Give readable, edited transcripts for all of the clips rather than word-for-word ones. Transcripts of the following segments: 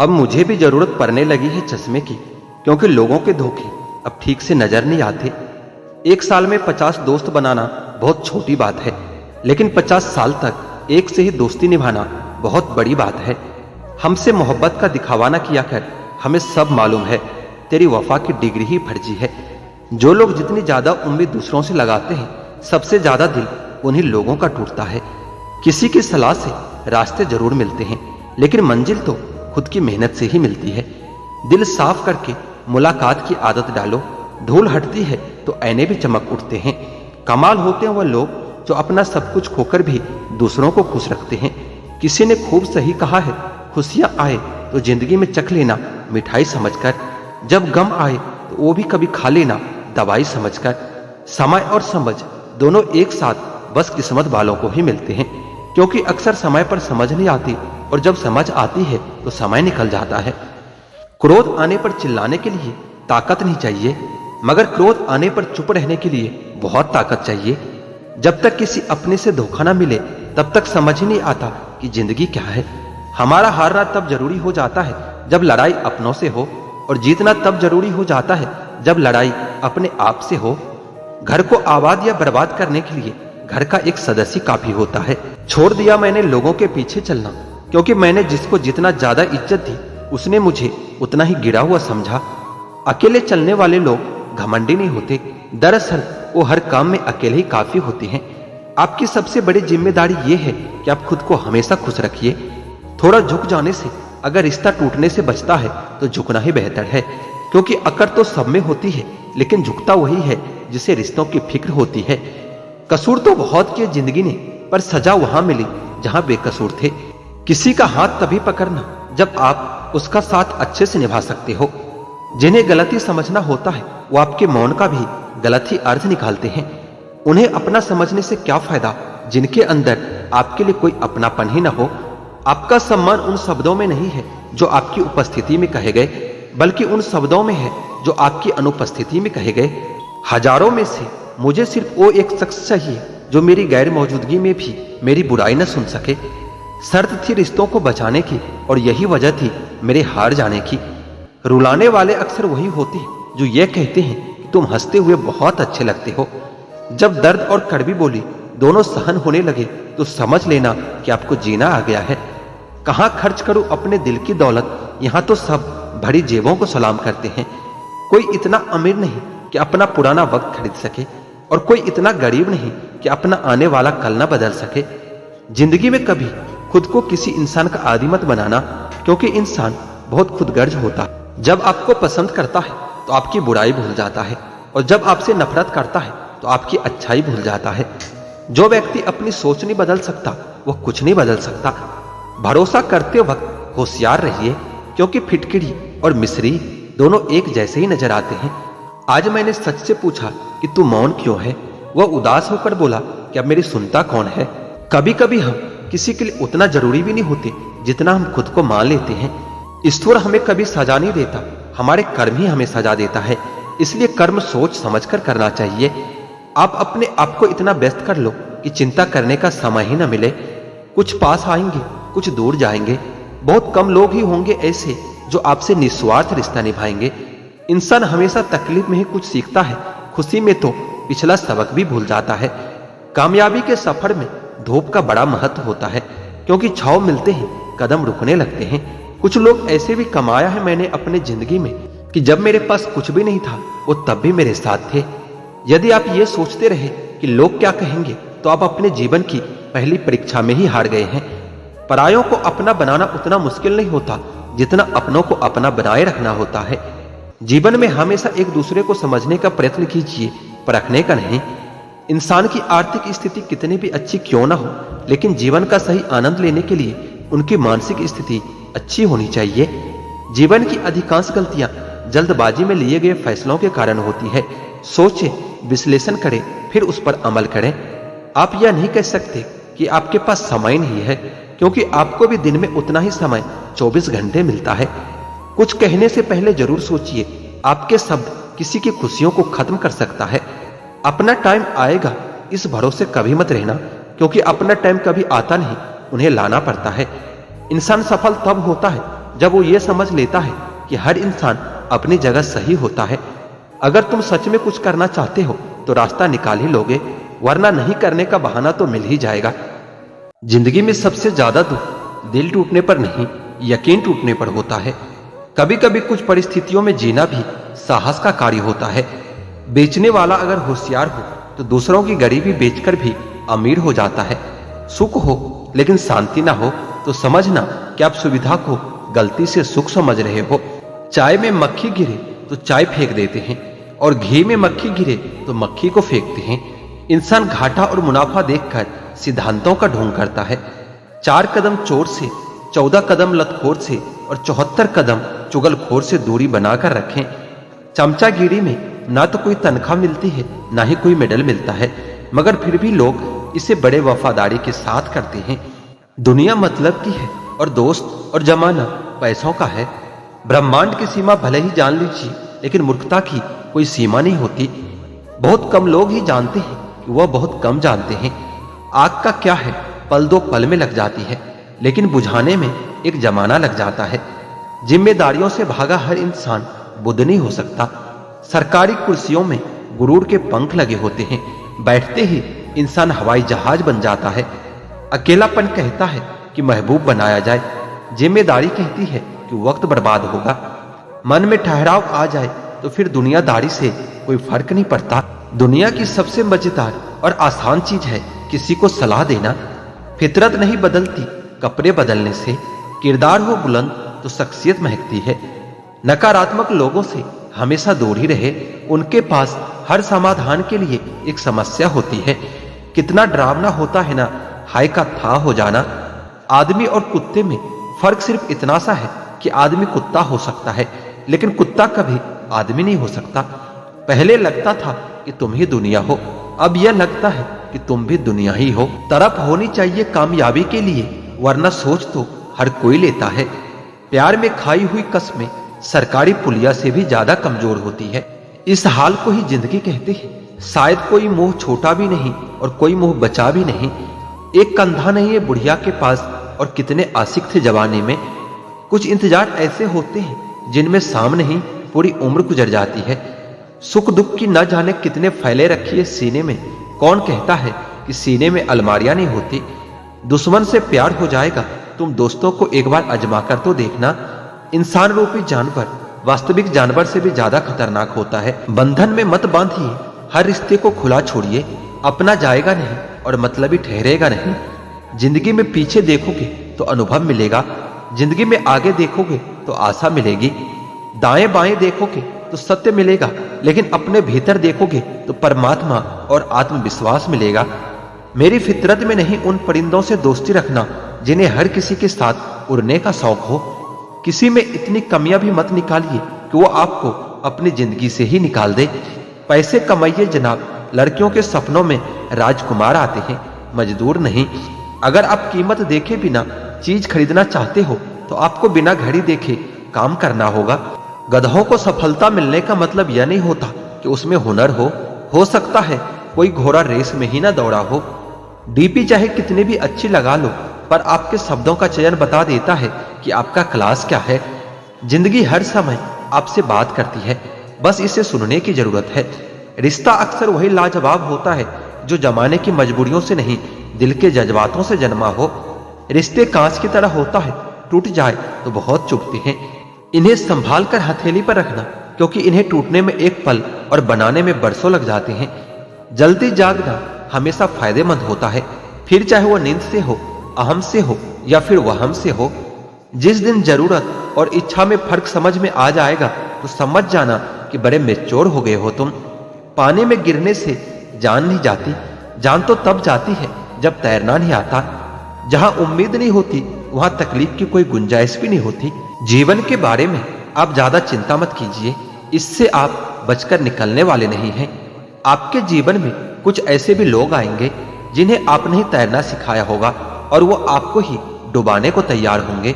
अब मुझे भी जरूरत पड़ने लगी है चश्मे की, क्योंकि लोगों के धोखे अब ठीक से नजर नहीं आते। एक साल में 50 दोस्त बनाना बहुत छोटी बात है, लेकिन 50 साल तक एक से ही दोस्ती निभाना बहुत बड़ी बात है। हमसे मोहब्बत का दिखावा न किया कर, हमें सब मालूम है तेरी वफा की डिग्री ही फर्जी है। जो लोग जितनी ज्यादा उम्मीद दूसरों से लगाते हैं, सबसे ज्यादा दिल उन्हीं लोगों का टूटता है। किसी की सलाह से रास्ते जरूर मिलते हैं, लेकिन मंजिल तो खुद की मेहनत से ही मिलती है। दिल साफ करके मुलाकात की आदत डालो, धूल हटती है तो ऐने भी चमक उठते हैं। कमाल होते हैं वह लोग जो अपना सब कुछ खोकर भी दूसरों को खुश रखते हैं। किसी ने खूब सही कहा है, खुशियां आए तो जिंदगी में चख लेना मिठाई समझकर, जब गम आए तो वो भी कभी खा लेना दवाई समझकर। समय और समझ दोनों एक साथ बस किस्मत वालों को ही मिलते हैं, क्योंकि अक्सर समय पर समझ नहीं आती और जब समझ आती है तो समय निकल जाता है। क्रोध आने पर चिल्लाने के लिए ताकत नहीं चाहिए, मगर क्रोध आने पर चुप रहने के लिए बहुत ताकत चाहिए। जब तक किसी अपने से धोखा ना मिले तब तक समझ ही नहीं आता कि जिंदगी क्या है। हमारा हारना तब जरूरी हो जाता है जब लड़ाई अपनों से हो, और जीतना तब जरूरी हो जाता है जब लड़ाई अपने आप से हो। घर को आबाद या बर्बाद करने के लिए घर का एक सदस्य काफी होता है। छोड़ दिया मैंने लोगों के पीछे चलना, क्योंकि मैंने जिसको जितना ज्यादा इज्जत दी उसने मुझे उतना ही गिरा हुआ समझा। अकेले चलने वाले लोग घमंडी नहीं होते, दरअसल वो हर काम में अकेले ही काफी होते हैं। आपकी सबसे बड़ी जिम्मेदारी ये है कि आप खुद को हमेशा खुश रखिए। थोड़ा झुक जाने से अगर रिश्ता टूटने से बचता है तो झुकना ही बेहतर है, क्योंकि अकड़ तो सब में होती है, लेकिन झुकता वही है जिसे रिश्तों की फिक्र होती है। कसूर तो बहुत किए जिंदगी ने, पर सजा वहां मिली जहां बेकसूर थे। किसी का हाथ तभी पकड़ना जब आप उसका साथ अच्छे से निभा सकते हो। जिन्हें गलती समझना होता है वो आपके मौन का भी गलत ही अर्थ निकालते हैं। उन्हें अपना समझने से क्या फायदा जिनके अंदर आपके लिए कोई अपनापन ही ना हो। आपका सम्मान उन शब्दों में नहीं है जो आपकी उपस्थिति में कहे गए, बल्कि उन शब्दों में है जो आपकी अनुपस्थिति में कहे गए। हजारों में से मुझे सिर्फ वो एक शख्स चाहिए जो मेरी गैर मौजूदगी में भी मेरी बुराई न सुन सके। शर्त थी रिश्तों को बचाने की, और यही वजह थी मेरे हार जाने की। रुलाने वाले अक्सर वही होते हैं जो ये कहते हैं कि तुम हंसते हुए बहुत अच्छे लगते हो। जब दर्द और कड़वी बोली दोनों सहन होने लगे तो समझ लेना कि आपको जीना आ गया है। कहां खर्च करूं अपने दिल की दौलत, यहां तो सब भरी जेबों को सलाम करते हैं। कोई इतना अमीर नहीं कि अपना पुराना वक्त खरीद सके, और कोई इतना गरीब नहीं कि अपना आने वाला कल ना बदल सके। जिंदगी में कभी खुद को किसी इंसान का आदी मत बनाना, क्योंकि इंसान बहुत खुदगर्ज होता है। जब आपको पसंद करता है तो आपकी बुराई भूल जाता है, और जब आपसे नफरत करता है तो आपकी अच्छाई भूल जाता है। जो व्यक्ति अपनी सोच नहीं बदल सकता वह कुछ नहीं बदल सकता। भरोसा करते वक्त होशियार रहिए, क्योंकि फिटकिरी और मिस्री दोनों एक जैसे ही नजर आते हैं। आज मैंने सच से पूछा कि तू मौन क्यों है। वह उदास होकर बोला कि अब मेरी सुनता कौन है। कभी कभी हम किसी के लिए उतना जरूरी भी नहीं होते जितना हम खुद को मान लेते हैं। ईश्वर हमें कभी सजा नहीं देता, हमारे कर्म ही हमें सजा देता है। इसलिए कर्म सोच समझकर करना चाहिए। आप अपने आप को इतना व्यस्त कर लो कि चिंता करने का समय ही न मिले। कुछ पास आएंगे, कुछ दूर जाएंगे। बहुत कम लोग ही होंगे ऐसे जो आपसे निस्वार्थ रिश्ता निभाएंगे। इंसान हमेशा तकलीफ में ही कुछ सीखता है, खुशी में तो पिछला सबक भी भूल जाता है। कामयाबी के सफर में धूप का बड़ा महत्व होता है, क्योंकि छांव मिलते ही कदम रुकने लगते हैं। कुछ लोग ऐसे भी कमाया है मैंने अपने जिंदगी में कि जब मेरे पास कुछ भी नहीं था वो तब भी मेरे साथ थे। यदि आप ये सोचते रहे कि लोग क्या कहेंगे तो आप अपने जीवन की पहली परीक्षा में ही हार गए हैं। परायों को अपना बनाना उतना मुश्किल नहीं होता जितना अपनों को अपना बनाए रखना होता है। जीवन में हमेशा एक दूसरे को समझने का प्रयत्न कीजिए, परखने का नहीं। इंसान की आर्थिक स्थिति कितनी भी अच्छी क्यों ना हो, लेकिन जीवन का सही आनंद लेने के लिए उनकी मानसिक स्थिति अच्छी होनी चाहिए। जीवन की अधिकांश गलतियां जल्दबाजी में लिए गए फैसलों के कारण होती है। सोचें, विश्लेषण करें, फिर उस पर अमल करें। आप यह नहीं कह सकते कि आपके पास समय नहीं है, क्योंकि आपको भी दिन में उतना ही समय 24 घंटे मिलता है। कुछ कहने से पहले जरूर सोचिए, आपके शब्द किसी की खुशियों को खत्म कर सकता है। अपना टाइम आएगा इस भरोसे कभी मत रहना, क्योंकि अपना टाइम कभी आता नहीं, उन्हें लाना पड़ता है। इंसान सफल तब होता है जब वो ये समझ लेता है कि हर इंसान अपनी जगह सही होता है। अगर तुम सच में कुछ करना चाहते हो तो रास्ता निकाल ही लोगे, वरना नहीं करने का बहाना तो मिल ही जाएगा। जिंदगी में सबसे ज्यादा दुख दिल टूटने पर नहीं, यकीन टूटने पर होता है। कभी कभी कुछ परिस्थितियों में जीना भी साहस का कार्य होता है। बेचने वाला अगर होशियार हो तो दूसरों की गरीबी बेचकर भी अमीर हो जाता है। सुख हो लेकिन शांति ना हो तो समझना कि आप सुविधा को गलती से सुख समझ रहे हो। चाय में मक्खी गिरे तो चाय फेंक देते हैं, और घी में मक्खी गिरे तो मक्खी को फेंकते हैं। इंसान घाटा और मुनाफा देखकर सिद्धांतों का ढोंग करता है। 4 कदम चोर से, 14 कदम लतखोर से और 74 कदम चुगलखोर से दूरी बनाकर रखें। चमचागिरी में ना तो कोई तनख्वाह मिलती है, ना ही कोई मेडल मिलता है, मगर फिर भी लोग इसे बड़े वफादारी के साथ करते हैं। दुनिया मतलब की है और दोस्त और जमाना पैसों का है। ब्रह्मांड की सीमा भले ही जान लीजिए, लेकिन मूर्खता की कोई सीमा नहीं होती। बहुत कम लोग ही जानते हैं कि वह बहुत कम जानते हैं। आग का क्या है, पल दो पल में लग जाती है, लेकिन बुझाने में एक जमाना लग जाता है। जिम्मेदारियों से भागा हर इंसान बुद्ध नहीं हो सकता। सरकारी कुर्सियों में गुरूर के पंख लगे होते हैं, बैठते ही इंसान हवाई जहाज बन जाता है। अकेलापन कहता है कि महबूब बनाया जाए, जिम्मेदारी कहती है कि वक्त बर्बाद होगा। मन में ठहराव आ जाए तो फिर दुनियादारी से कोई फर्क नहीं पड़ता। दुनिया की सबसे मजेदार और आसान चीज है किसी को सलाह देना। फितरत नहीं बदलती कपड़े बदलने से, किरदार हो बुलंद तो शख्सियत महकती है। नकारात्मक लोगों से हमेशा दूर ही रहे, उनके पास हर समाधान के लिए एक समस्या होती है। कितना डरावना होता है ना हाय का था हो जाना। आदमी और कुत्ते में फर्क सिर्फ इतना सा है कि आदमी कुत्ता हो सकता है, लेकिन कुत्ता कभी आदमी नहीं हो सकता। पहले लगता था कि तुम ही दुनिया हो, अब यह लगता है कि तुम भी दुनिया ही हो। तरफ होनी चाहिए कामयाबी के लिए, वरना सोच तो हर कोई लेता है। प्यार में खाई हुई कसमें सरकारी पुलिया से भी ज्यादा कमजोर होती है। इस हाल को ही जिंदगी कहते हैं। शायद कोई मोह छोटा भी नहीं और कोई मोह बचा भी नहीं। एक कंधा नहीं है बुढ़िया के पास, और कितने आशिक थे जवानी में। कुछ इंतजार ऐसे होते हैं जिनमें सामने ही पूरी उम्र गुजर जाती है। सुख दुख की न जाने कितने फैले रखी है सीने में। कौन कहता है कि सीने में अलमारियां नहीं होती। दुश्मन से प्यार हो जाएगा, तुम दोस्तों को एक बार आजमा कर तो देखना। इंसान रूपी जानवर वास्तविक जानवर से भी ज्यादा खतरनाक होता है। बंधन में मत बांधिए, हर रिश्ते को खुला छोड़िए। अपना जाएगा नहीं और मतलबी ठहरेगा नहीं। जिंदगी में पीछे देखोगे तो अनुभव मिलेगा, जिंदगी में आगे देखोगे तो आशा मिलेगी। दाएं बाएं देखोगे तो सत्य मिलेगा, लेकिन अपने भीतर देखोगे तो परमात्मा और आत्मविश्वास मिलेगा। मेरी फितरत में नहीं उन परिंदों से दोस्ती रखना जिन्हें हर किसी के साथ उड़ने का शौक हो। किसी में इतनी कमियां भी मत निकालिए कि वो आपको अपनी जिंदगी से ही निकाल दे। पैसे कमाइए जनाब, लड़कियों के सपनों में राजकुमार आते हैं, मजदूर नहीं। अगर आप कीमत देखे बिना चीज खरीदना चाहते हो तो आपको बिना घड़ी देखे काम करना होगा। गधों को सफलता मिलने का मतलब यह नहीं होता कि उसमें हुनर हो सकता है कोई घोड़ा रेस में ही ना दौड़ा हो। डीपी चाहे कितनी भी अच्छी लगा लो, पर आपके शब्दों का चयन बता देता है कि आपका क्लास क्या है। जिंदगी हर समय आपसे बात करती है, बस इसे सुनने की जरूरत है। रिश्ता अक्सर वही लाजवाब होता है जो जमाने की मजबूरियों से नहीं, दिल के जज्बातों से जन्मा हो। रिश्ते कांच की तरह होता है, टूट जाए तो बहुत चुभते हैं। इन्हें संभाल कर हथेली पर रखना, क्योंकि इन्हें टूटने में एक पल और बनाने में बरसों लग जाते हैं। जल्दी जागना हमेशा फायदेमंद होता है, फिर चाहे वो नींद से हो, अहम से हो या फिर वहम से हो। जिस दिन जरूरत और इच्छा में फर्क समझ में आ जाएगा तो समझ जाना कि बड़े मैच्योर हो गए हो तुम। पानी में गिरने से जान नहीं जाती, जान तो तब जाती है जब तैरना नहीं आता। जहां उम्मीद नहीं होती वहां तकलीफ की कोई गुंजाइश भी नहीं होती। जीवन के बारे में आप ज्यादा चिंता मत कीजिए, इससे आप बचकर निकलने वाले नहीं हैं। आपके जीवन में कुछ ऐसे भी लोग आएंगे जिन्हें आपने ही तैरना सिखाया होगा, और वो आपको ही डुबाने को तैयार होंगे।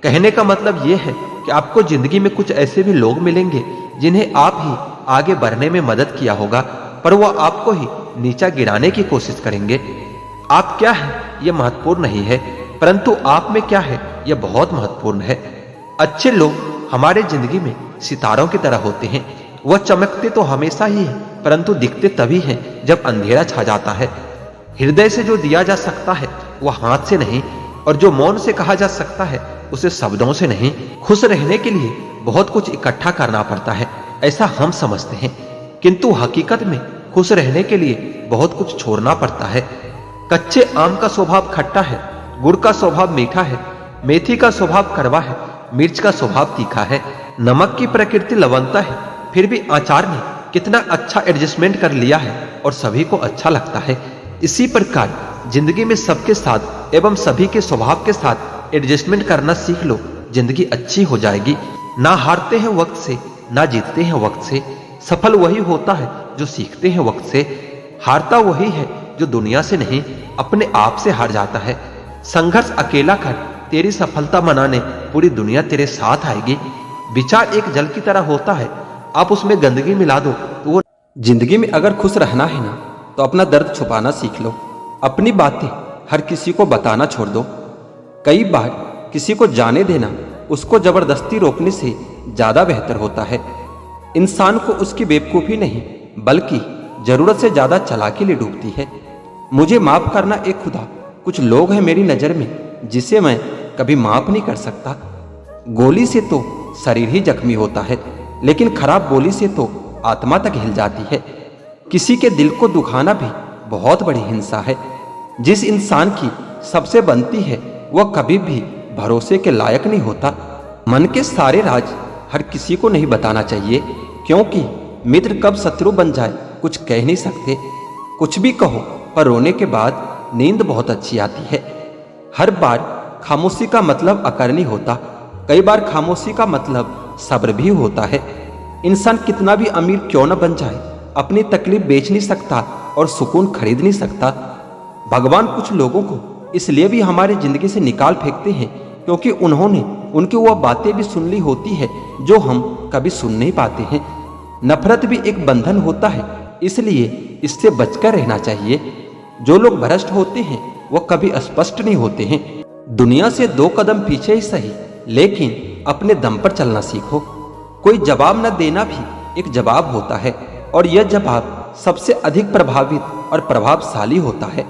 कहने का मतलब यह है कि आपको जिंदगी में कुछ ऐसे भी लोग मिलेंगे जिन्हें आप ही आगे बढ़ने में मदद किया होगा, पर वो आपको ही नीचा गिराने की कोशिश करेंगे। आप क्या है यह महत्वपूर्ण नहीं है, परंतु आप में क्या है यह बहुत महत्वपूर्ण है। अच्छे लोग हमारे जिंदगी में सितारों की तरह होते हैं। वह चमकते तो हमेशा ही है, परंतु दिखते तभी हैं जब अंधेरा छा जाता है। हृदय से जो दिया जा सकता है वह हाथ से नहीं, और जो मौन से कहा जा सकता है उसे शब्दों से नहीं। खुश रहने के लिए बहुत कुछ इकट्ठा करना पड़ता है, ऐसा हम समझते हैं, किंतु हकीकत में खुश रहने के लिए बहुत कुछ छोड़ना पड़ता है। कच्चे आम का स्वभाव खट्टा है, गुड़ का स्वभाव मीठा है, मेथी का स्वभाव कड़वा है, मिर्च का स्वभाव तीखा है। नमक की प्रकृति लवणता है, फिर भी आचार ने कितना अच्छा एडजस्टमेंट कर लिया है और सभी को अच्छा लगता है। इसी प्रकार जिंदगी में सबके साथ एवं सभी के स्वभाव के साथ एडजस्टमेंट करना सीख लो, जिंदगी अच्छी हो जाएगी। ना हारते हैं वक्त से, ना जीतते हैं वक्त से। सफल वही होता है जो सीखते हैं वक्त से। हारता वही है जो दुनिया से नहीं, अपने आप से हार जाता है। संघर्ष अकेला कर, तेरी सफलता मनाने पूरी दुनिया तेरे साथ आएगी। विचार एक जल की तरह होता है, आप उसमें गंदगी मिला दो तो वो। जिंदगी में अगर खुश रहना है ना, तो अपना दर्द छुपाना सीख लो। अपनी बातें हर किसी को बताना छोड़ दो। कई बार किसी को जाने देना उसको जबरदस्ती रोकने से ज्यादा बेहतर होता है। इंसान को उसकी बेवकूफी नहीं, बल्कि जरूरत से ज्यादा चालाकी ले डूबती है। मुझे माफ करना एक खुदा, कुछ लोग हैं मेरी नजर में जिसे मैं कभी माफ नहीं कर सकता। गोली से तो शरीर ही जख्मी होता है, लेकिन खराब बोली से तो आत्मा तक हिल जाती है। किसी के दिल को दुखाना भी बहुत बड़ी हिंसा है। जिस इंसान की सबसे बनती है वह कभी भी भरोसे के लायक नहीं होता। मन के सारे राज हर किसी को नहीं बताना चाहिए, क्योंकि मित्र कब शत्रु बन जाए कुछ कह नहीं सकते। कुछ भी कहो, पर रोने के बाद नींद बहुत अच्छी आती है। हर बार खामोशी का मतलब अकरनी होता, कई बार खामोशी का मतलब सब्र भी होता है। इंसान कितना भी अमीर क्यों न बन जाए, अपनी तकलीफ बेच नहीं सकता और सुकून खरीद नहीं सकता। भगवान कुछ लोगों को इसलिए भी हमारी जिंदगी से निकाल फेंकते हैं क्योंकि उन्होंने उनकी वह बातें भी सुन ली होती है जो हम कभी सुन नहीं पाते हैं। नफरत भी एक बंधन होता है, इसलिए इससे बचकर रहना चाहिए। जो लोग भ्रष्ट होते हैं वह कभी स्पष्ट नहीं होते हैं। दुनिया से 2 कदम पीछे ही सही, लेकिन अपने दम पर चलना सीखो। कोई जवाब न देना भी एक जवाब होता है, और यह जवाब सबसे अधिक प्रभावित और प्रभावशाली होता है।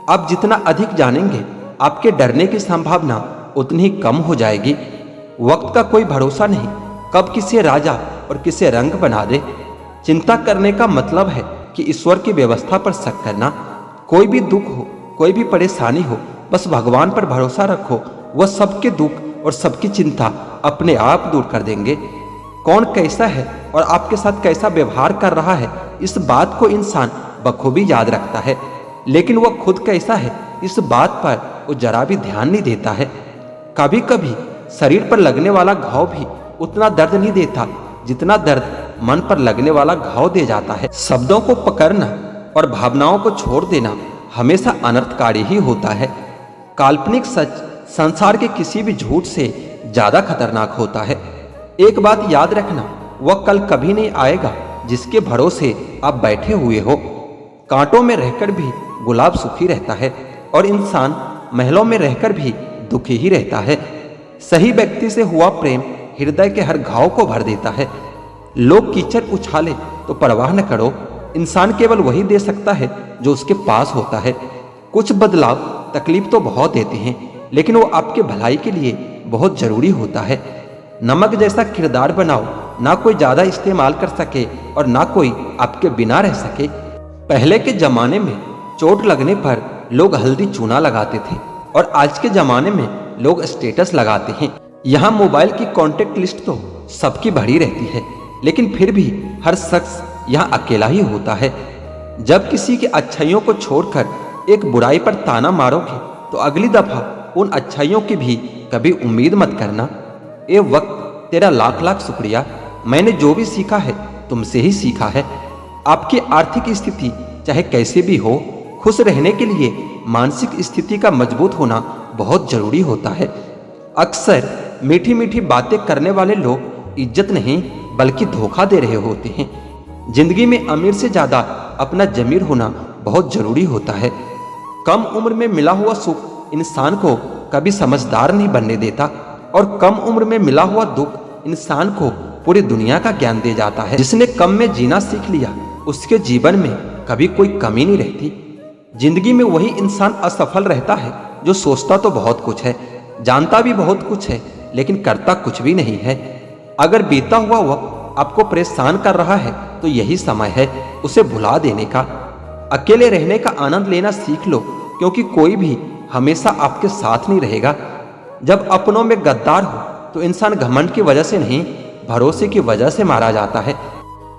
आप जितना अधिक जानेंगे, आपके डरने की संभावना उतनी ही कम हो जाएगी। वक्त का कोई भरोसा नहीं, कब किसे राजा और किसे रंग बना दे। चिंता करने का मतलब है कि ईश्वर की व्यवस्था पर शक करना। कोई भी दुख हो, कोई भी परेशानी हो, बस भगवान पर भरोसा रखो, वह सबके दुख और सबकी चिंता अपने आप दूर कर देंगे। कौन कैसा है और आपके साथ कैसा व्यवहार कर रहा है, इस बात को इंसान बखूबी याद रखता है, लेकिन वह खुद कैसा है इस बात पर वो जरा भी ध्यान नहीं देता है। कभी कभी शरीर पर लगने वाला घाव भी उतना दर्द नहीं देता जितना दर्द मन पर लगने वाला घाव दे जाता है। शब्दों को पकड़ना और भावनाओं को छोड़ देना हमेशा अनर्थकारी ही होता है। काल्पनिक सच संसार के किसी भी झूठ से ज्यादा खतरनाक होता है। एक बात याद रखना, वह कल कभी नहीं आएगा जिसके भरोसे आप बैठे हुए हो। कांटों में रहकर भी गुलाब सुखी रहता है, और इंसान महलों में रहकर भी दुखी ही रहता है। सही व्यक्ति से हुआ प्रेम हृदय के हर घाव को भर देता है। लोग कीचड़ उछाले तो परवाह न करो, इंसान केवल वही दे सकता है जो उसके पास होता है। कुछ बदलाव तकलीफ तो बहुत देते हैं, लेकिन वो आपके भलाई के लिए बहुत जरूरी होता है। नमक जैसा किरदार बनाओ, ना कोई ज्यादा इस्तेमाल कर सके और ना कोई आपके बिना रह सके। पहले के जमाने में चोट लगने पर लोग हल्दी चूना लगाते थे, और आज के जमाने में लोग स्टेटस लगाते हैं। यहाँ मोबाइल की कांटेक्ट लिस्ट तो सबकी भरी रहती है, लेकिन फिर भी हर शख्स यहाँ अकेला ही होता है। जब किसी की अच्छाइयों को छोड़कर एक बुराई पर ताना मारोगे, तो अगली दफा उन अच्छाइयों की भी कभी उम्मीद मत करना। ए वक्त, तेरा लाख लाख शुक्रिया। मैंने जो भी सीखा है तुमसे ही सीखा है। आपकी आर्थिक स्थिति चाहे कैसे भी हो, खुश रहने के लिए मानसिक स्थिति का मजबूत होना बहुत जरूरी होता है। अक्सर मीठी मीठी बातें करने वाले लोग इज्जत नहीं बल्कि धोखा दे रहे होते हैं। जिंदगी में अमीर से ज्यादा अपना जमीर होना बहुत जरूरी होता है। कम उम्र में मिला हुआ सुख इंसान को कभी समझदार नहीं बनने देता। और कम उम्र में मिला हुआ दुख इंसान को पूरी दुनिया का ज्ञान दे जाता है। जिसने कम में जीना सीख लिया उसके जीवन में कभी कोई कमी नहीं रहती। जिंदगी में वही इंसान असफल रहता है जो सोचता तो बहुत कुछ है, जानता भी बहुत कुछ है, लेकिन करता कुछ भी नहीं है। अगर बीता हुआ वक्त आपको परेशान कर रहा है तो यही समय है उसे भुला देने का। अकेले रहने का आनंद लेना सीख लो, क्योंकि कोई भी हमेशा आपके साथ नहीं रहेगा। जब अपनों में गद्दार हो तो इंसान घमंड की वजह से नहीं, भरोसे की वजह से मारा जाता है।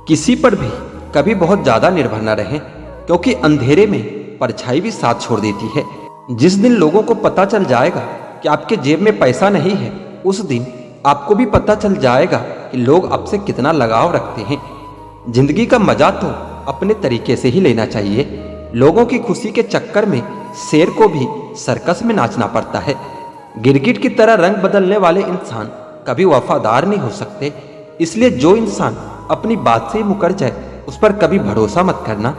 किसी पर भी कभी बहुत ज्यादा निर्भर न रहें, क्योंकि अंधेरे में परछाई भी साथ छोड़ देती है। जिस दिन लोगों को पता चल जाएगा कि आपके जेब में पैसा नहीं है, उस दिन आपको भी पता चल जाएगा कि लोग आपसे कितना लगाव रखते हैं। जिंदगी का मजा तो अपने तरीके से ही लेना चाहिए। लोगों की खुशी के चक्कर में शेर को भी सर्कस में नाचना पड़ता है। गिरगिट की तरह रंग बदलने वाले इंसान कभी वफादार नहीं हो सकते। इसलिए जो इंसान अपनी बात से ही मुकर जाए उस पर कभी भरोसा मत करना।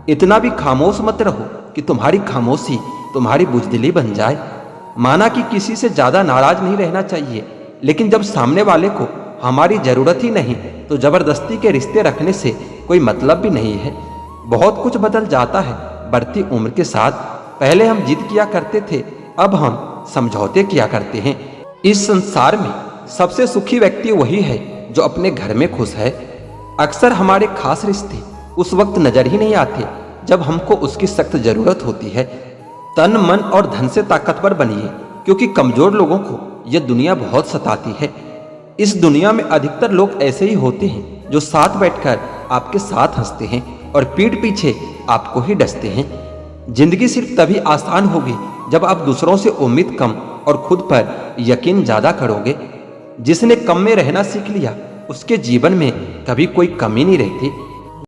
इतना भी खामोश मत रहो कि तुम्हारी खामोशी तुम्हारी बुजदिली बन जाए। माना कि किसी से ज्यादा नाराज नहीं रहना चाहिए, लेकिन जब सामने वाले को हमारी जरूरत ही नहीं तो जबरदस्ती के रिश्ते रखने से कोई मतलब भी नहीं है। बहुत कुछ बदल जाता है बढ़ती उम्र के साथ। पहले हम जिद किया करते थे, अब हम समझौते किया करते हैं। इस संसार में सबसे सुखी व्यक्ति वही है जो अपने घर में खुश है। अक्सर हमारे खास रिश्ते उस वक्त नजर ही नहीं आते जब हमको उसकी सख्त जरूरत होती है। तन मन और धन से ताकतवर बनिए, क्योंकि कमजोर लोगों को यह दुनिया बहुत सताती है। इस दुनिया में अधिकतर लोग ऐसे ही होते हैं जो साथ बैठकर आपके साथ हंसते हैं और पीठ पीछे आपको ही डसते हैं। जिंदगी सिर्फ तभी आसान होगी जब आप दूसरों से उम्मीद कम और खुद पर यकीन ज्यादा करोगे। जिसने कम में रहना सीख लिया उसके जीवन में कभी कोई कमी नहीं रहती।